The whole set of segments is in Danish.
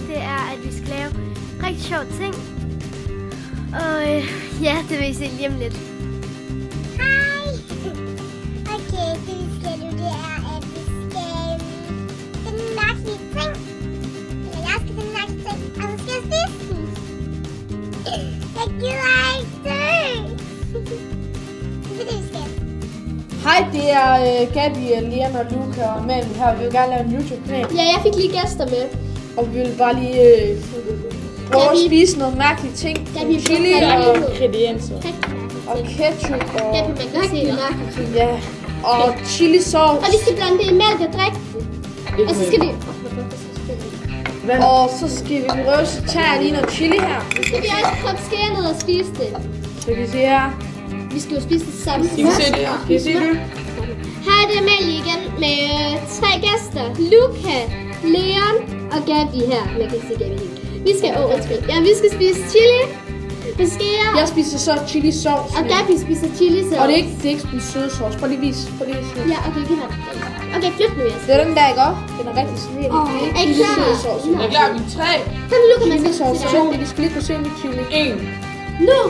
det er, at vi skal lave rigtig sjove ting. Og ja, det vil I se lige om lidt. Hej! Okay, det vi skal nu, det er, at vi skal finde en mærkelig ting. Eller jeg skal finde en mærkelig ting, og så skal jeg spise den. Jeg gider ikke dø. Det er det, vi skal. Hej, det er Gabi, Liam og Luca og Manden her. Vi vil gerne lave en YouTube-kanal. Ja, jeg fik lige gæster med. Og vi vil bare lige prøve at spise noget mærkelige ting. Chili og ingredienser. Og ketchup og... Gabi, man kan se det. Ja, og chili sauce. Og vi skal blande det i mælk og drikke. Og så skal vi... Og så skal vi prøve at tage lige noget chili her. Så skal vi også prøve at skære ned og spise det. Så kan I se her. Vi skal jo spise det sammen. I kan se det her. Kan I se det? Her er det Amalie igen med 3 gæster. Luca, Leon og Gabi her. Man kan se Gabi helt. Vi skal vi skal spise chili. Jeg spiser så chili sauce. Og Gabi spiser chili sauce. Og det er ikke en søde sauce. Prøv lige vis. Ja, okay, giv mig det. Okay, flyt nu, Jes. Det er den der, ikke også? Den er rigtig sådan helt. Er I klar? Jeg er klar med 3. Kom, Luca, man Chili skal sauce. spise 2. Vi skal lige kunne se mit chili. 1. Nu!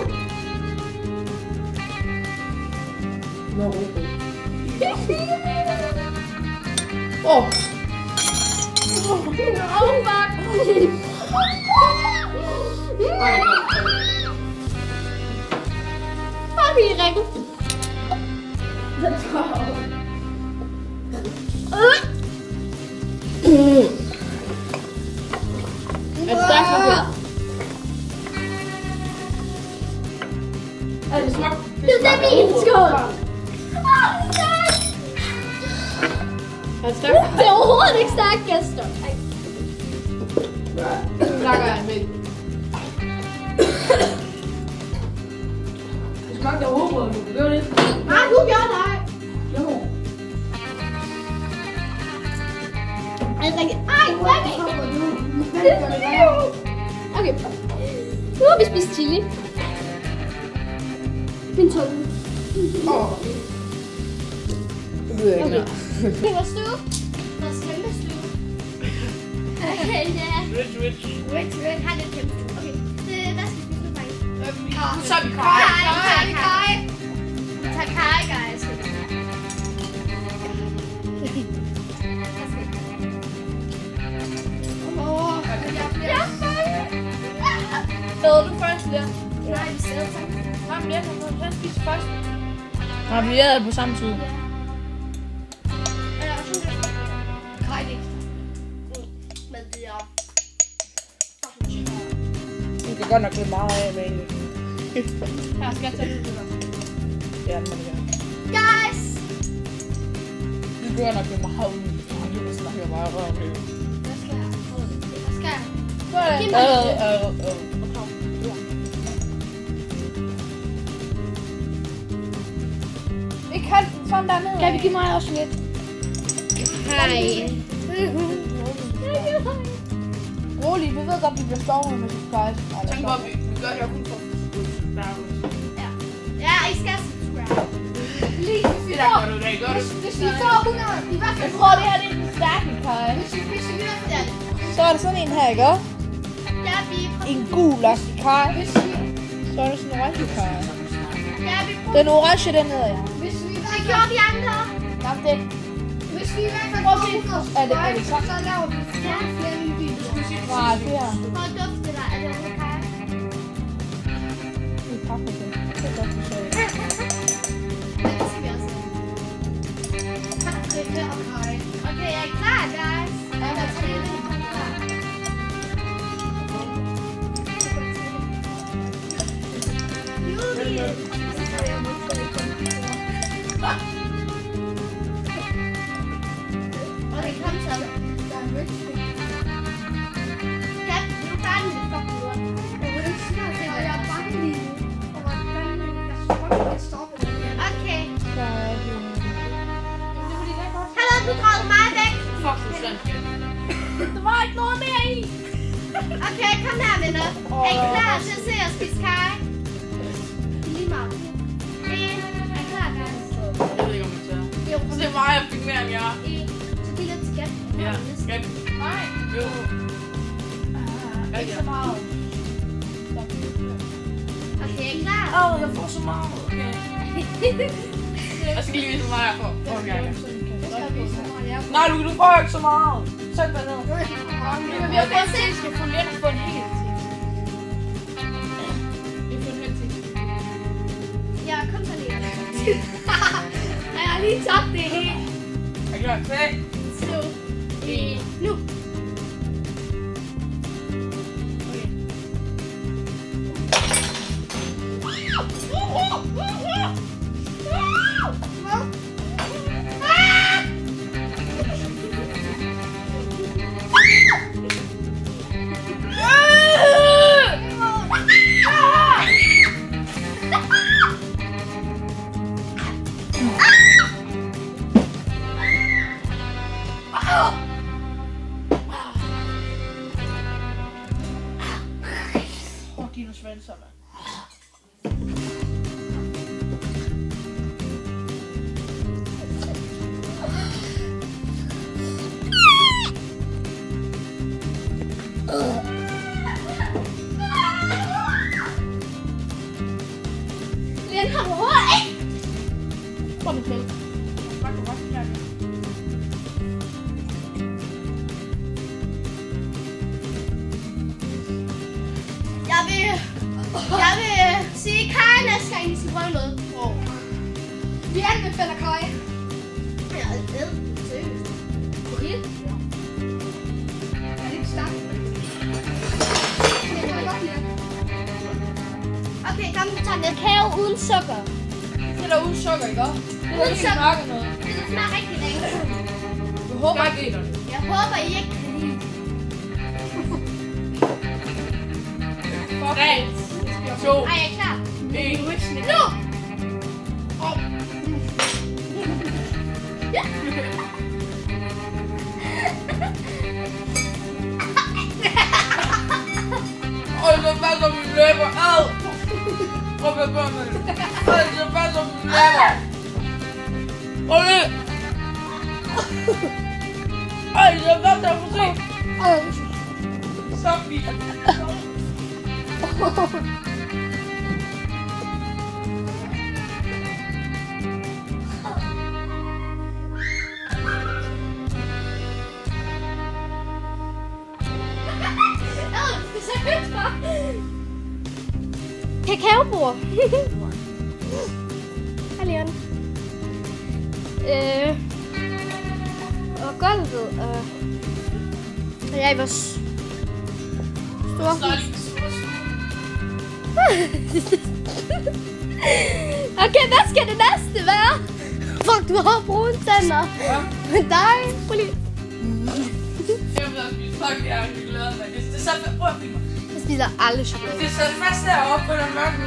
Åh. Fuck, i rækken. Er det stærkt nok her? Er det smukt? Det er min skål. Er det stærkt? Det er overhovedet ikke stærkt, gæster. Snakker jeg med. Det smagte af hovedbrød, du gør det. Nej, du gør det. Jo. Okay. Nu har vi spist chili. Min tunge. Det ved jeg ikke. Det var støv. Det var kæmpe støv. Ja. Wait, har lidt kæmpe. Okay, hvad skal vi spise nu, faktisk? Så er vi kaj. Vi tager kaj, guys. Nåede du først, Lea? Nej, vi sidder sammen. Nej, men Lea kan spise først. Har vi været på samme tid? Kaj det. Men det er... Du kan godt nok lidt meget af med egentlig. Her skal jeg tage det. Ja, det må du gerne. Guys! Du kan godt nok lidt meget ud. Du snakker meget røv. Hvad skal jeg? Hvad skal jeg? Giv mig Ikke halvt sådan dernede. Kan vi give mig også lidt? Hej. Rolig, vi ved godt, vi bliver stormet med subscribe. Tænk på, vi gør det jo kun for Ja, I skal subscribe. det der gør du i dag, gør du? Hvis vi får 100, i hvert fald... Jeg tror, det her det er den stærke kaj. Hvis vi i hvert fald... Så er der sådan en her, ikke? Ja, vi... En gul kaj. Hvis vi... Så er der sådan en orange kaj. Ja, vi... Den orange, den hedder jeg. Hvis vi... Hvad gjorde de andre? Jamen det. Hvis vi i hvert fald Prøv får at se. 100 Er det så? så laver vi flere videoer. Nej, det her. Prøv at dufte dig. Er det okay, Kaja? Det er kaffe, det. Det er godt, du sagde. Det skal vi også. Okay, er I klar, guys? Ja, der er 3 klar. Julie! Okay, kom så. Kat, nu er færdig med fucking lort. Jeg er bange lige nu. Okay. Hallo, du drog mig væk. Fuck, du sandt. Der var ikke noget mere i. Okay, kom her, venner. Er I klar til at se os spise kaj? Lige meget. Er I klar, guys? Jeg ved ikke, om man tager. Jo, Så det er mig, jeg fik mere end jer. Så giv lidt til Gab. Ja, skal vi? Nej. Jo. Ikke så meget. Okay, klar? Jeg får så meget. Okay. Jeg skal lige vise mig, jeg får. Okay. Nej, du får ikke så meget. Sæt dig ned. Vi har fået se. Vi skal få lidt på en hel ting. Vi får en hel ting. Jeg kom så lige. Jeg har lige tabt det hele. Er klar? 3, 2, 1, nu. Dine svenser, mand. Liên har hår, ikke? Kom med til. Jeg vil sige Kaj næste gang, I skal prøve noget. Vi anbefaler Kaj. Ja, det er seriøst. Helt? Ja. Er det ikke stærkt? Det kan godt lide. Okay, kom, vi tager lidt kage uden sukker. Det der uden sukker, ikke også? Det er Uden ikke sukker. mørke noget. Det smager rigtig lækkert. Jeg håber Jeg ikke. ved det. Jeg håber, I ikke kan lide. 3, 2, Ej, jeg er klar. 1. Nu! Oj, så fast som min læber. Ad! Prøv at gøre med det. Ej, så fast som min læber. Prøv lige. Ej, så fast som min læber. Så fint. Kakaobord. Hej Leon. Og gulvet. Jeg er i vores store hus. Okay, hvad skal det næste være? Fuck, du har brune tænder. Men dig, prøv lige. Jeg vil også spise. Fuck, jeg glæder mig. Det er så... Prøv at finde mig. Jeg spiser aldrig chokolade. Det er så fast deroppe på den mørke.